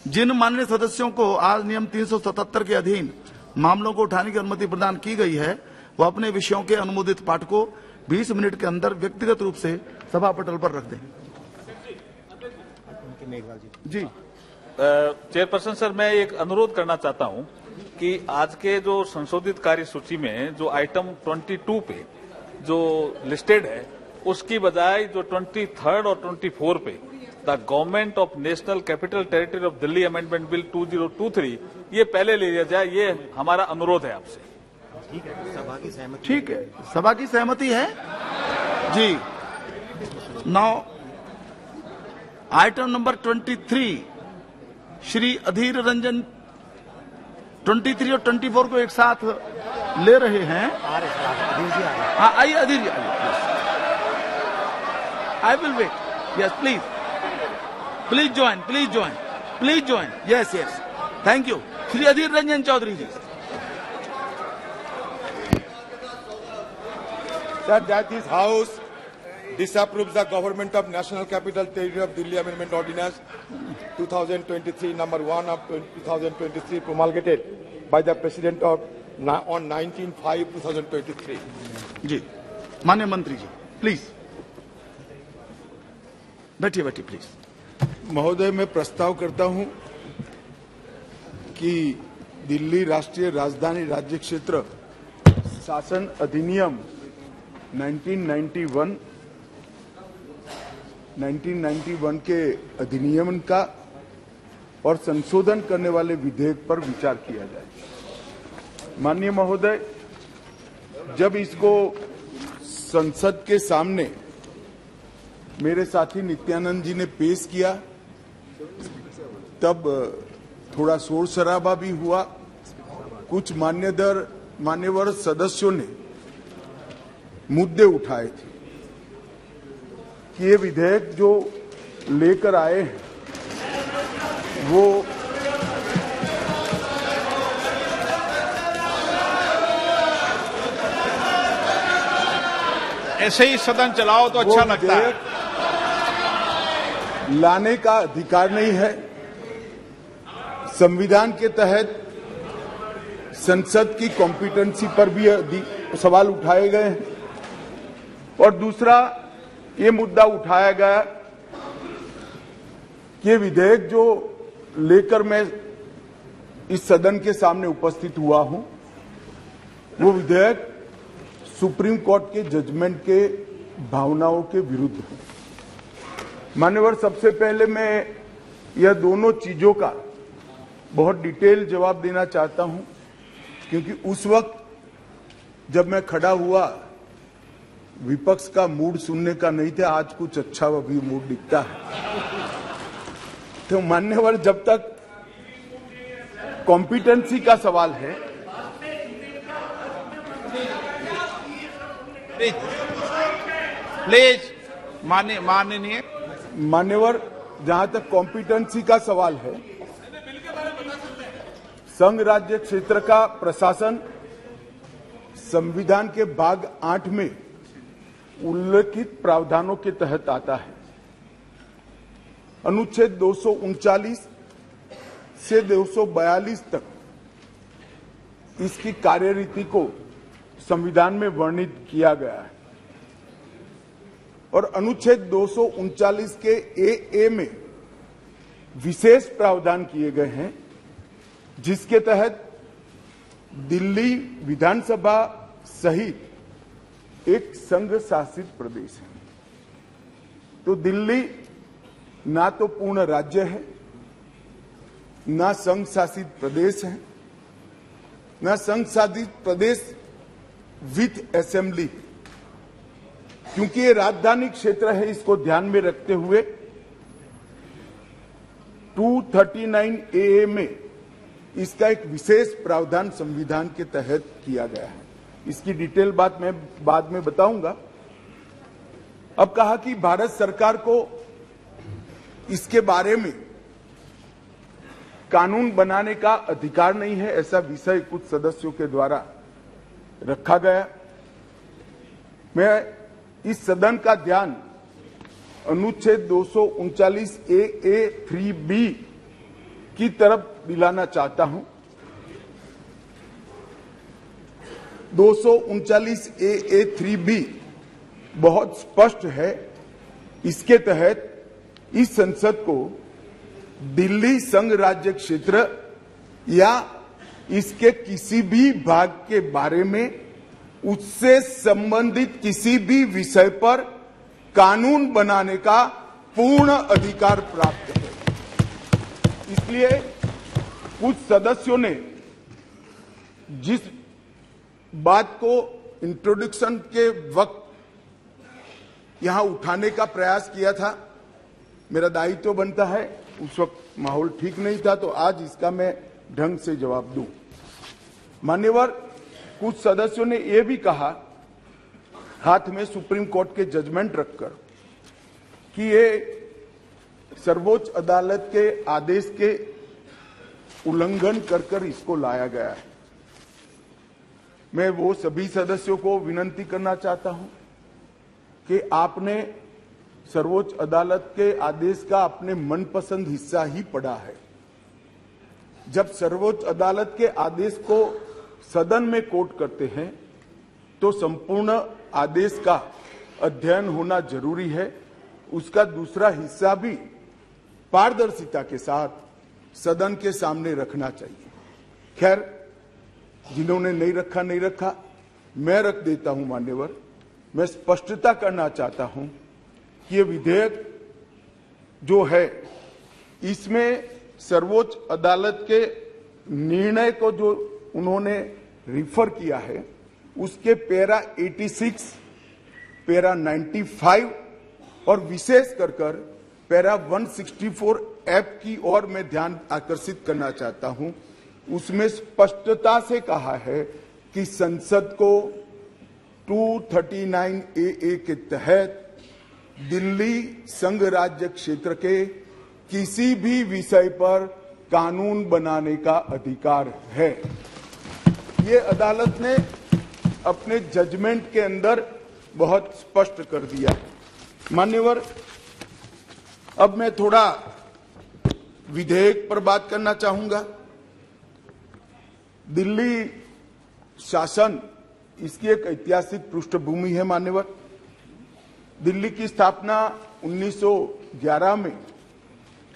जिन माननीय सदस्यों को आज नियम 377 के अधीन मामलों को उठाने की अनुमति प्रदान की गई है, वह अपने विषयों के अनुमोदित पाठ को 20 मिनट के अंदर व्यक्तिगत रूप से सभा पटल पर रख दें। जी चेयरपर्सन सर, मैं एक अनुरोध करना चाहता हूं कि आज के जो संशोधित कार्य सूची में जो आइटम 22 पे जो लिस्टेड है, उसकी बजाय जो 23rd और 24 पे the government of national capital territory of Delhi amendment bill 2023 ये पहले ले लिया जाए, ये हमारा अनुरोध है आपसे। ठीक है, सभा की सहमति। ठीक है, सभा की सहमति है जी। Now item number 23 Shri Adhir Ranjan 23 और 24 को एक साथ ले रहे हैं। हाँ, आइए Adhir ji, I will wait. Yes please, please join, please join, please join. Yes yes, thank you. Shri Adhir Ranjan Chowdhury ji. Sir, that this House disapproves the Government of National Capital Territory of Delhi Amendment Ordinance 2023 number 1 of 2023 promulgated by the President of on 19/5/2023. जी, माननीय मंत्री जी, please बैठिए, बैठिए please. महोदय, मैं प्रस्ताव करता हूं कि दिल्ली राष्ट्रीय राजधानी राज्य क्षेत्र शासन अधिनियम 1991 के अधिनियम का और संशोधन करने वाले विधेयक पर विचार किया जाए। माननीय महोदय, जब इसको संसद के सामने मेरे साथी नित्यानंद जी ने पेश किया, तब थोड़ा शोर शराबा भी हुआ। कुछ मान्यवर सदस्यों ने मुद्दे उठाए थे कि ये विधेयक जो लेकर आए हैं वो ऐसे ही सदन चलाओ तो अच्छा लगता है। लाने का अधिकार नहीं है। संविधान के तहत संसद की कॉम्पिटेंसी पर भी सवाल उठाए गए हैं। और दूसरा ये मुद्दा उठाया गया कि ये विधेयक जो लेकर मैं इस सदन के सामने उपस्थित हुआ हूं, वो विधेयक सुप्रीम कोर्ट के जजमेंट के भावनाओं के विरुद्ध है। मान्यवर, सबसे पहले मैं यह दोनों चीजों का बहुत डिटेल जवाब देना चाहता हूं, क्योंकि उस वक्त जब मैं खड़ा हुआ विपक्ष का मूड सुनने का नहीं था। आज कुछ अच्छा भी मूड दिखता है। तो मान्यवर, जब तक कॉम्पिटेंसी का सवाल है, प्लीज माननीय मान्यवर, जहां तक कॉम्पिटेंसी का सवाल है, संघ राज्य क्षेत्र का प्रशासन संविधान के भाग 8 में उल्लेखित प्रावधानों के तहत आता है। अनुच्छेद 239 से 242 तक इसकी कार्यरीति को संविधान में वर्णित किया गया है। और अनुच्छेद 239 के ए में विशेष प्रावधान किए गए हैं, जिसके तहत दिल्ली विधानसभा सहित एक संघ शासित प्रदेश है। तो दिल्ली ना तो पूर्ण राज्य है, ना संघ शासित प्रदेश है, ना संघ शासित प्रदेश विथ असेंबली। क्योंकि ये राजधानी क्षेत्र है, इसको ध्यान में रखते हुए 239A में इसका एक विशेष प्रावधान संविधान के तहत किया गया है। इसकी डिटेल बात मैं बाद में बताऊंगा। अब कहा कि भारत सरकार को इसके बारे में कानून बनाने का अधिकार नहीं है, ऐसा विषय कुछ सदस्यों के द्वारा रखा गया। मैं इस सदन का ध्यान अनुच्छेद 239A 3B की तरफ दिलाना चाहता हूं। 239 AA3B बहुत स्पष्ट है। इसके तहत इस संसद को दिल्ली संघ राज्य क्षेत्र या इसके किसी भी भाग के बारे में उससे संबंधित किसी भी विषय पर कानून बनाने का पूर्ण अधिकार प्राप्त है। इसलिए कुछ सदस्यों ने जिस बात को इंट्रोडक्शन के वक्त यहां उठाने का प्रयास किया था, मेरा दायित्व बनता है, उस वक्त माहौल ठीक नहीं था, तो आज इसका मैं ढंग से जवाब दूं। मान्यवर, कुछ सदस्यों ने यह भी कहा, हाथ में सुप्रीम कोर्ट के जजमेंट रखकर, कि ये सर्वोच्च अदालत के आदेश के उल्लंघन कर इसको लाया गया है। मैं वो सभी सदस्यों को विनती करना चाहता हूं कि आपने सर्वोच्च अदालत के आदेश का अपने मनपसंद हिस्सा ही पढ़ा है। जब सर्वोच्च अदालत के आदेश को सदन में कोट करते हैं तो संपूर्ण आदेश का अध्ययन होना जरूरी है। उसका दूसरा हिस्सा भी पारदर्शिता के साथ सदन के सामने रखना चाहिए। खैर, जिन्होंने नहीं रखा, मैं रख देता हूं। मान्यवर, मैं स्पष्टता करना चाहता हूं कि ये विधेयक जो है, इसमें सर्वोच्च अदालत के निर्णय को जो उन्होंने रिफर किया है, उसके पैरा 86, पैरा 95 और विशेष कर पैरा 164F की ओर मैं ध्यान आकर्षित करना चाहता हूं। उसमें स्पष्टता से कहा है कि संसद को 239 AA के तहत दिल्ली संघ राज्य क्षेत्र के किसी भी विषय पर कानून बनाने का अधिकार है। ये अदालत ने अपने जजमेंट के अंदर बहुत स्पष्ट कर दिया। मान्यवर, अब मैं थोड़ा विधेयक पर बात करना चाहूंगा। दिल्ली शासन, इसकी एक ऐतिहासिक पृष्ठभूमि है। मान्यवर, दिल्ली की स्थापना 1911 में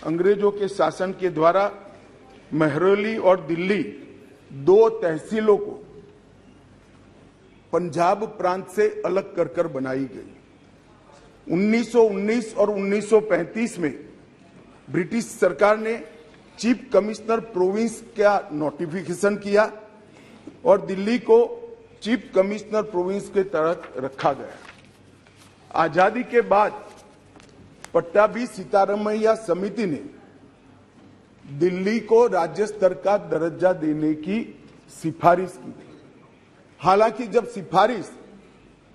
अंग्रेजों के शासन के द्वारा महरौली और दिल्ली दो तहसीलों को पंजाब प्रांत से अलग कर बनाई गई। 1919 और 1935 में ब्रिटिश सरकार ने चीफ कमिश्नर प्रोविंस का नोटिफिकेशन किया और दिल्ली को चीफ कमिश्नर प्रोविंस के तहत रखा गया। आजादी के बाद पट्टाभी सीतारामैया समिति ने दिल्ली को राज्य स्तर का दर्जा देने की सिफारिश की थी। हालांकि जब सिफारिश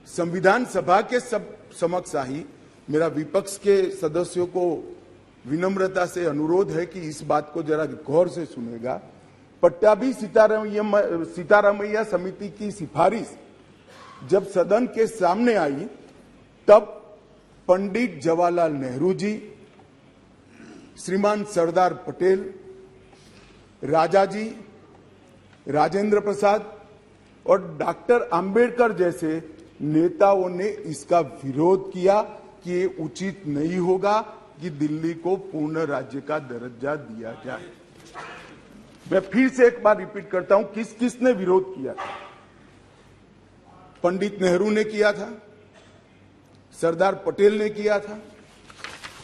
संविधान सभा के समक्ष आई, मेरा विपक्ष के सदस्यों को विनम्रता से अनुरोध है कि इस बात को जरा गौर से सुनेगा। पट्टाभी सीतारामैया समिति की सिफारिश जब सदन के सामने आई, तब पंडित जवाहरलाल नेहरू जी, श्रीमान सरदार पटेल, राजा जी, राजेंद्र प्रसाद और डॉक्टर अंबेडकर जैसे नेताओं ने इसका विरोध किया कि ये उचित नहीं होगा कि दिल्ली को पूर्ण राज्य का दर्जा दिया जाए। मैं फिर से एक बार रिपीट करता हूं, किस किसने विरोध किया था। पंडित नेहरू ने किया था, सरदार पटेल ने किया था,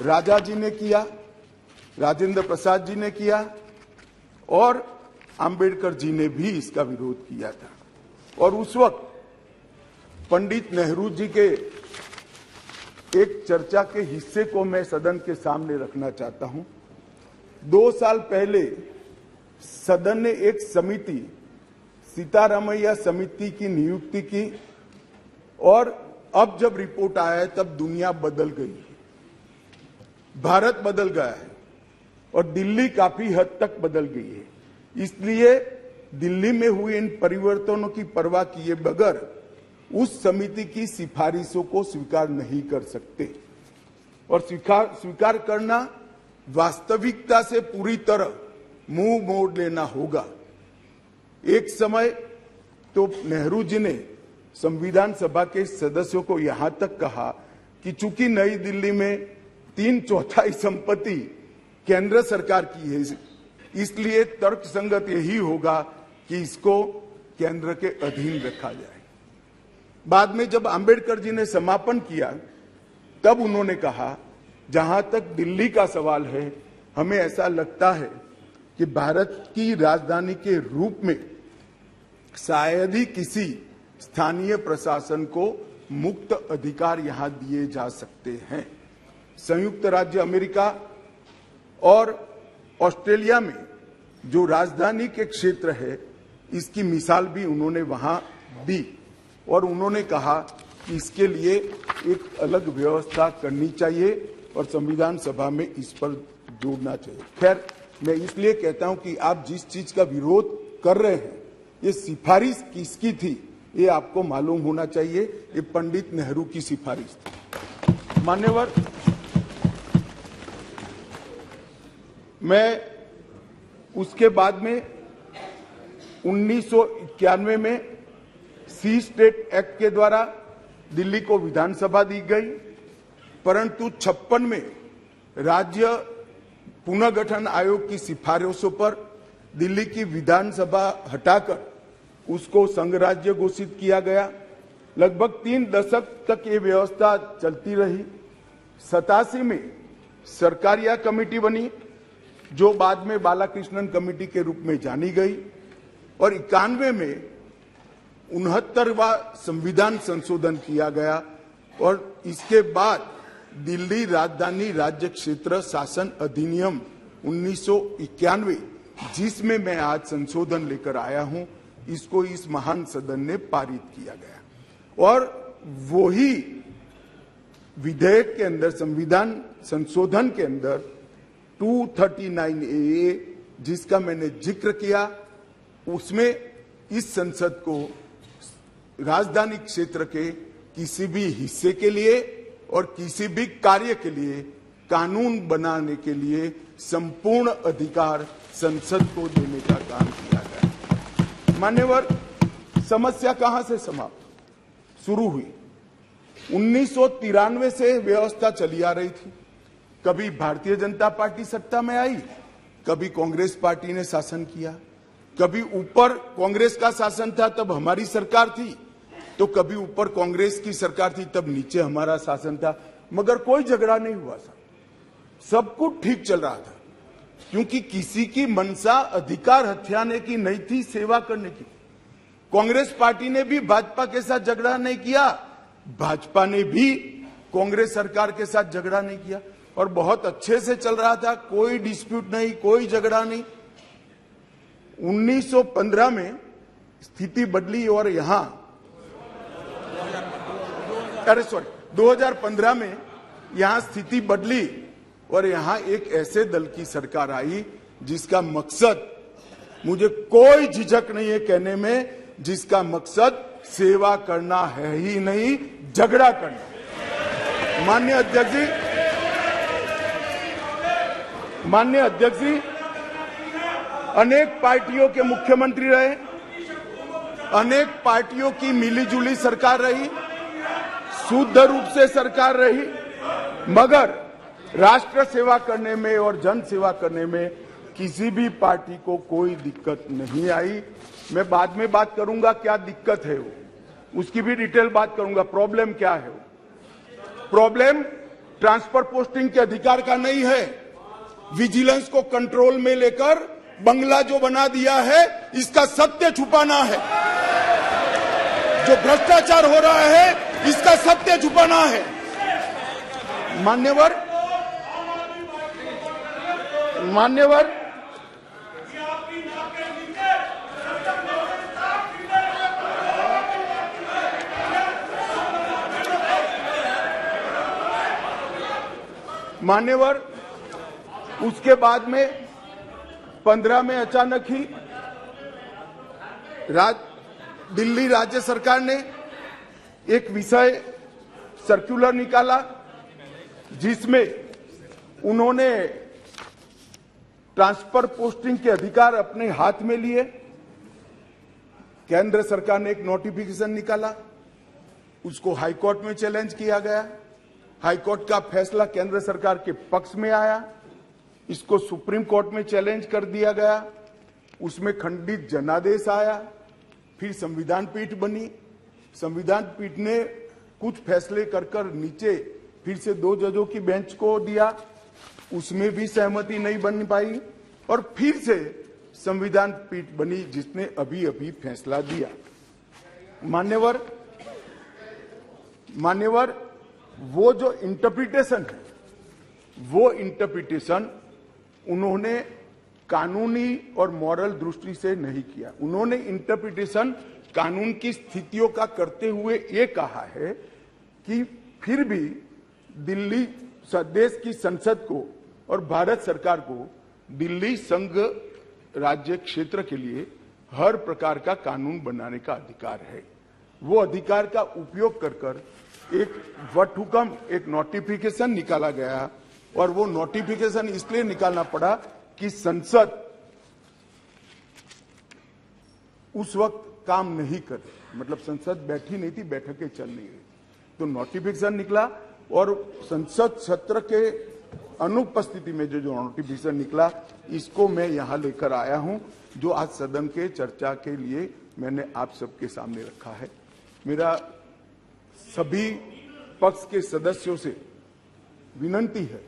राजा जी ने किया, राजेंद्र प्रसाद जी ने किया और अंबेडकर जी ने भी इसका विरोध किया था। और उस वक्त पंडित नेहरू जी के एक चर्चा के हिस्से को मैं सदन के सामने रखना चाहता हूं। 2 साल पहले सदन ने एक समिति, सीतारामैया समिति की नियुक्ति की और अब जब रिपोर्ट आया है तब दुनिया बदल गई है, भारत बदल गया है और दिल्ली काफी हद तक बदल गई है। इसलिए दिल्ली में हुए इन परिवर्तनों की परवाह किए बगैर उस समिति की सिफारिशों को स्वीकार नहीं कर सकते और स्वीकार करना वास्तविकता से पूरी तरह मुंह मोड़ लेना होगा। एक समय तो नेहरू जी ने संविधान सभा के सदस्यों को यहां तक कहा कि चूंकि नई दिल्ली में 3/4 संपत्ति केंद्र सरकार की है, इसलिए तर्कसंगत यही होगा कि इसको केंद्र के अधीन रखा जाए। बाद में जब अंबेडकर जी ने समापन किया, तब उन्होंने कहा, जहां तक दिल्ली का सवाल है, हमें ऐसा लगता है कि भारत की राजधानी के रूप में शायद ही किसी स्थानीय प्रशासन को मुक्त अधिकार यहां दिए जा सकते हैं। संयुक्त राज्य अमेरिका और ऑस्ट्रेलिया में जो राजधानी के क्षेत्र है, इसकी मिसाल भी उन्होंने वहां दी और उन्होंने कहा कि इसके लिए एक अलग व्यवस्था करनी चाहिए और संविधान सभा में इस पर जोड़ना चाहिए। खैर, मैं इसलिए कहता हूं कि आप जिस चीज का विरोध कर रहे हैं, ये सिफारिश किसकी थी ये आपको मालूम होना चाहिए। ये पंडित नेहरू की सिफारिश थी। मान्यवर, मैं उसके बाद में 1991 में सी स्टेट एक्ट के द्वारा दिल्ली को विधानसभा दी गई, परंतु 56 में राज्य पुनर्गठन आयोग की सिफारिशों पर दिल्ली की विधानसभा हटाकर उसको संघ राज्य घोषित किया गया। लगभग 3 दशक तक ये व्यवस्था चलती रही। 87 में सरकारिया कमेटी बनी, जो बाद में बालाकृष्णन कमेटी के रूप में जानी गई, और 91 में 69वां संविधान संशोधन किया गया और इसके बाद दिल्ली राजधानी राज्य क्षेत्र शासन अधिनियम 1991, जिसमें मैं आज संशोधन लेकर आया हूं, इसको इस महान सदन ने पारित किया गया। और वही विधेयक के अंदर, संविधान संशोधन के अंदर 239A, जिसका मैंने जिक्र किया, उसमें इस संसद को राजधानी क्षेत्र के किसी भी हिस्से के लिए और किसी भी कार्य के लिए कानून बनाने के लिए संपूर्ण अधिकार संसद को देने का काम किया गया। मान्यवर, समस्या कहां से समाप्त शुरू हुई? 1993 से व्यवस्था चली आ रही थी। कभी भारतीय जनता पार्टी सत्ता में आई, कभी कांग्रेस पार्टी ने शासन किया, कभी ऊपर कांग्रेस का शासन था तब हमारी सरकार थी, तो कभी ऊपर कांग्रेस की सरकार थी तब नीचे हमारा शासन था, मगर कोई झगड़ा नहीं हुआ था, सब कुछ ठीक चल रहा था, क्योंकि किसी की मंशा अधिकार हथियाने की नहीं थी, सेवा करने की। कांग्रेस पार्टी ने भी भाजपा के साथ झगड़ा नहीं किया, भाजपा ने भी कांग्रेस सरकार के साथ झगड़ा नहीं किया, और बहुत अच्छे से चल रहा था, कोई डिस्प्यूट नहीं, कोई झगड़ा नहीं। 1915 में स्थिति बदली और यहां 2015 में यहां स्थिति बदली और यहां एक ऐसे दल की सरकार आई जिसका मकसद, मुझे कोई झिझक नहीं है कहने में, जिसका मकसद सेवा करना है ही नहीं, झगड़ा करना। माननीय अध्यक्ष जी अनेक पार्टियों के मुख्यमंत्री रहे, अनेक पार्टियों की मिलीजुली सरकार रही, शुद्ध रूप से सरकार रही, मगर राष्ट्र सेवा करने में और जन सेवा करने में किसी भी पार्टी को कोई दिक्कत नहीं आई। मैं बाद में बात करूंगा क्या दिक्कत है वो, उसकी भी डिटेल बात करूंगा, प्रॉब्लम क्या है वो। प्रॉब्लम ट्रांसफर पोस्टिंग के अधिकार का नहीं है, विजिलेंस को कंट्रोल में लेकर बंगला जो बना दिया है, इसका सत्य छुपाना है। जो भ्रष्टाचार हो रहा है, इसका सत्य छुपाना है। मान्यवर उसके बाद में 15 में अचानक ही दिल्ली राज्य सरकार ने एक विषय सर्कुलर निकाला, जिसमें उन्होंने ट्रांसफर पोस्टिंग के अधिकार अपने हाथ में लिए। केंद्र सरकार ने एक नोटिफिकेशन निकाला, उसको हाईकोर्ट में चैलेंज किया गया। हाईकोर्ट का फैसला केंद्र सरकार के पक्ष में आया, इसको सुप्रीम कोर्ट में चैलेंज कर दिया गया, उसमें खंडित जनादेश आया, फिर संविधान पीठ बनी। संविधान पीठ ने कुछ फैसले कर नीचे फिर से 2 जजों की बेंच को दिया, उसमें भी सहमति नहीं बन पाई, और फिर से संविधान पीठ बनी जिसने अभी अभी फैसला दिया। मान्यवर वो जो इंटरप्रिटेशन है, वो इंटरप्रिटेशन उन्होंने कानूनी और मॉरल दृष्टि से नहीं किया। उन्होंने इंटरप्रिटेशन कानून की स्थितियों का करते हुए ये कहा है कि फिर भी दिल्ली देश की संसद को और भारत सरकार को दिल्ली संघ राज्य क्षेत्र के लिए हर प्रकार का कानून बनाने का अधिकार है। वो अधिकार का उपयोग कर एक वटहुकम, एक नोटिफिकेशन निकाला गया, और वो नोटिफिकेशन इसलिए निकालना पड़ा कि संसद उस वक्त काम नहीं कर, मतलब संसद बैठी नहीं थी, बैठकें चल नहीं रही, तो नोटिफिकेशन निकला, और संसद सत्र के अनुपस्थिति में जो नोटिफिकेशन निकला, इसको मैं यहां लेकर आया हूं, जो आज सदन के चर्चा के लिए मैंने आप सबके सामने रखा है। मेरा सभी पक्ष के सदस्यों से विनती है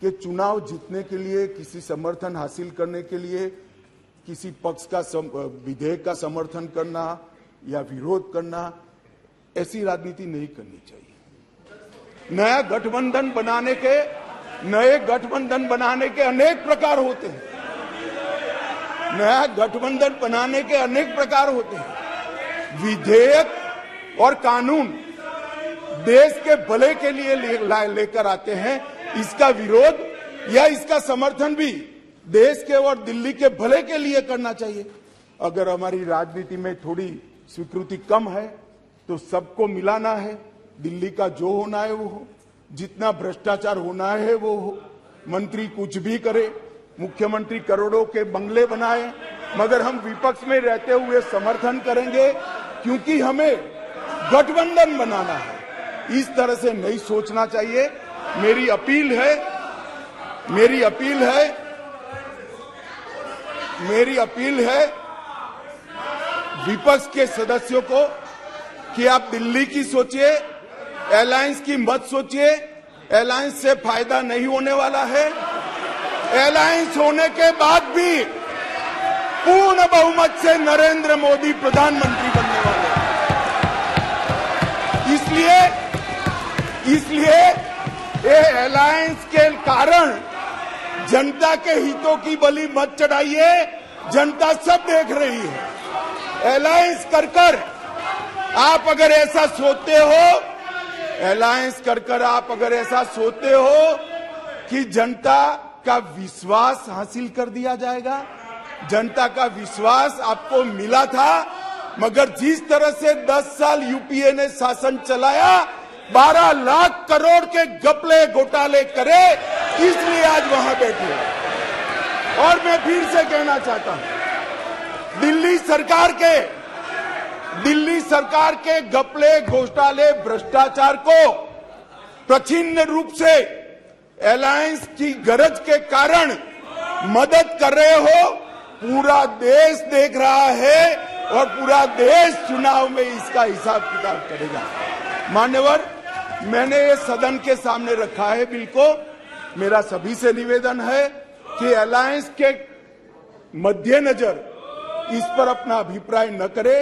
कि चुनाव जीतने के लिए, किसी समर्थन हासिल करने के लिए, किसी पक्ष का विधेयक का समर्थन करना या विरोध करना, ऐसी राजनीति नहीं करनी चाहिए। नए गठबंधन बनाने के अनेक प्रकार होते हैं। नया गठबंधन बनाने के अनेक प्रकार होते हैं। विधेयक और कानून देश के भले के लिए लेकर आते हैं, इसका विरोध या इसका समर्थन भी देश के और दिल्ली के भले के लिए करना चाहिए। अगर हमारी राजनीति में थोड़ी स्वीकृति कम है तो सबको मिलाना है, दिल्ली का जो होना है वो हो, जितना भ्रष्टाचार होना है वो हो, मंत्री कुछ भी करे, मुख्यमंत्री करोड़ों के बंगले बनाए, मगर हम विपक्ष में रहते हुए समर्थन करेंगे क्योंकि हमें गठबंधन बनाना है। इस तरह से नहीं सोचना चाहिए। मेरी अपील है विपक्ष के सदस्यों को कि आप दिल्ली की सोचिए, अलायंस की मत सोचिए। अलायंस से फायदा नहीं होने वाला है। अलायंस होने के बाद भी पूर्ण बहुमत से नरेंद्र मोदी प्रधानमंत्री बनने वाले हैं। इसलिए ये अलायंस के कारण जनता के हितों की बलि मत चढ़ाइए। जनता सब देख रही है। अलायंस कर आप अगर ऐसा सोचते हो, आप अगर ऐसा सोचते हो कि जनता का विश्वास हासिल कर दिया जाएगा, जनता का विश्वास आपको मिला था, मगर जिस तरह से 10 साल यूपीए ने शासन चलाया, 12 लाख करोड़ के घपले घोटाले करे, इसलिए आज वहां बैठे। और मैं फिर से कहना चाहता हूं, दिल्ली सरकार के घपले घोटाले भ्रष्टाचार को प्रछिन्न रूप से अलायंस की गरज के कारण मदद कर रहे हो। पूरा देश देख रहा है और पूरा देश चुनाव में इसका हिसाब किताब करेगा। मान्यवर, मैंने ये सदन के सामने रखा है बिल को। मेरा सभी से निवेदन है कि अलायंस के मद्देनजर इस पर अपना अभिप्राय न करे।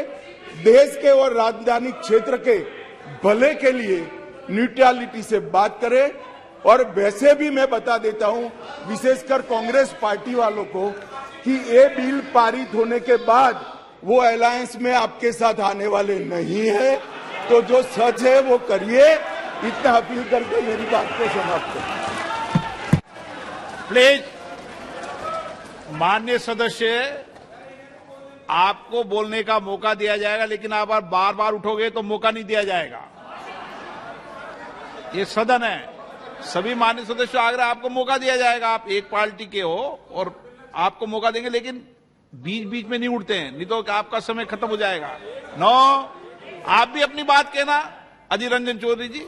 देश के और राजधानी क्षेत्र के भले के लिए न्यूट्रलिटी से बात करे। और वैसे भी मैं बता देता हूं, विशेषकर कांग्रेस पार्टी वालों को, कि ये बिल पारित होने के बाद वो अलायंस में आपके साथ आने वाले नहीं है। तो जो सच है वो करिए। इतना अपील करके मेरी बात को समाप्त करें। प्लीज, माननीय सदस्य, आपको बोलने का मौका दिया जाएगा, लेकिन आप बार बार उठोगे तो मौका नहीं दिया जाएगा। ये सदन है, सभी मान्य सदस्यों आग्रह, आपको मौका दिया जाएगा, आप एक पार्टी के हो और आपको मौका देंगे, लेकिन बीच बीच में नहीं उठते हैं, नहीं तो आपका समय खत्म हो जाएगा। 9, आप भी अपनी बात कहना। अधीर रंजन चौधरी जी।